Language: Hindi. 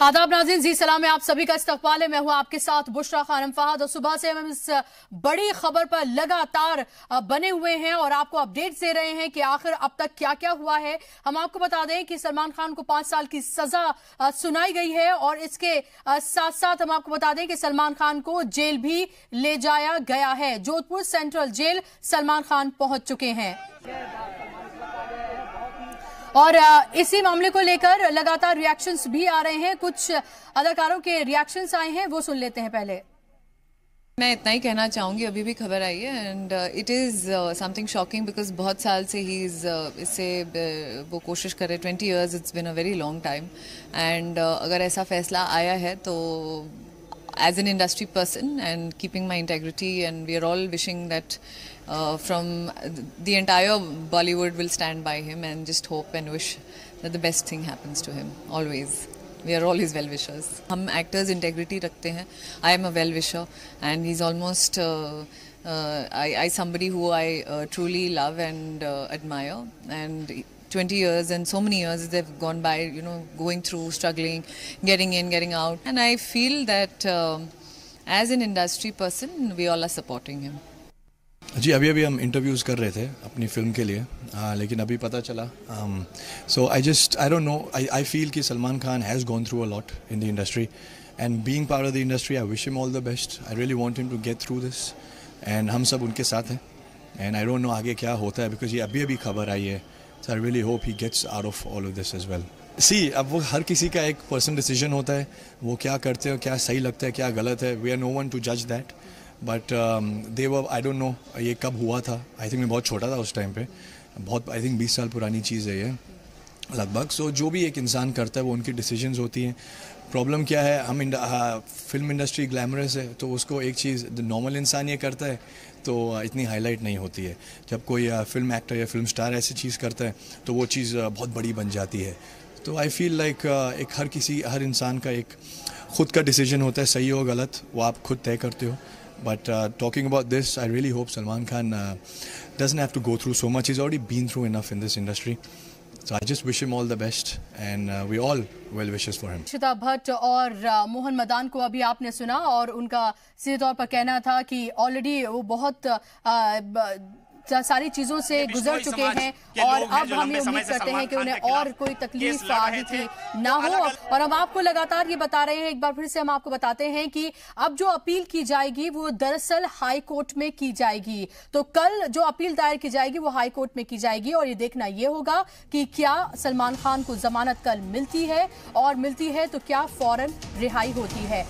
आदाब नाज़रीन, जी सलाम में आप सभी का इस्तकबाल है। मैं हूं आपके साथ बुशरा खानम फहद और सुबह से हम इस बड़ी खबर पर लगातार बने हुए हैं और आपको अपडेट्स दे रहे हैं कि आखिर अब तक क्या क्या हुआ है। हम आपको बता दें कि सलमान खान को 5 साल की सजा सुनाई गई है और इसके साथ साथ हम आपको बता दें कि सलमान खान को जेल भी ले जाया गया है। जोधपुर सेंट्रल जेल सलमान खान पहुंच चुके हैं और इसी मामले को लेकर लगातार रिएक्शंस भी आ रहे हैं। कुछ अदाकारों के रिएक्शंस आए हैं, वो सुन लेते हैं पहले। मैं इतना ही कहना चाहूँगी, अभी भी खबर आई है and it is something shocking because बहुत साल से ही इससे वो कोशिश कर रहे 20 years, it's been a very long time and अगर ऐसा फैसला आया है तो as an industry person and keeping my integrity, and we are all wishing that from the entire Bollywood will stand by him and just hope and wish that the best thing happens to him always. We are all his well wishers. हम actors integrity रखते हैं. I am a well wisher and he's almost I somebody who I truly love and admire, and 20 years and so many years they've gone by, you know, going through, struggling, getting in, getting out, and I feel that as an industry person we all are supporting him. जी अभी हम इंटरव्यूज़ कर रहे थे अपनी फिल्म के लिए, लेकिन अभी पता चला so I don't know, I feel कि Salman Khan has gone through a lot in the industry and being part of the industry I wish him all the best. I really want him to get through this and हम सब उनके साथ हैं एंड आई डोंट नो आगे क्या होता है बिकॉज ये अभी खबर आई है. So I really hope he gets out of all of this as well. See, अब वो हर किसी का एक पर्सनल डिसीजन होता है, वो क्या करते हैं, क्या सही लगता है, क्या गलत है. We are no one to judge that. But they were, I don't know, ये कब हुआ था. I think मैं बहुत छोटा था उस टाइम पे. बहुत I think 20 साल पुरानी चीज़ है ये लगभग. So जो भी एक इंसान करता है वो उनकी डिसीजंस होती हैं. प्रॉब्लम क्या है, हम फिल्म इंडस्ट्री ग्लैमरस है तो उसको एक चीज़ नॉर्मल इंसान ये करता है तो इतनी हाईलाइट नहीं होती है. जब कोई फिल्म एक्टर या फिल्म स्टार ऐसी चीज़ करता है तो वो चीज़ बहुत बड़ी बन जाती है. तो आई फील लाइक एक हर इंसान का एक ख़ुद का डिसीजन होता है, सही हो गलत वो आप खुद तय करते हो. But talking about this, I really hope Salman Khan doesn't have to go through so much. He's already been through enough in this industry. So I just wish him all the best, and we all well wishes for him. Akshita Bhatt और मोहन मदान को अभी आपने सुना और उनका सीधे तौर पर कहना था कि ऑलरेडी वो बहुत सारी चीजों से गुजर चुके हैं और अब हम ये उम्मीद करते हैं कि उन्हें और कोई तकलीफ आगे की ना हो. और हम आपको लगातार ये बता रहे हैं, एक बार फिर से हम आपको बताते हैं कि अब जो अपील की जाएगी वो दरअसल हाई कोर्ट में की जाएगी. तो कल जो अपील दायर की जाएगी वो हाई कोर्ट में की जाएगी और ये देखना ये होगा कि क्या सलमान खान को जमानत कल मिलती है और मिलती है तो क्या फौरन रिहाई होती है.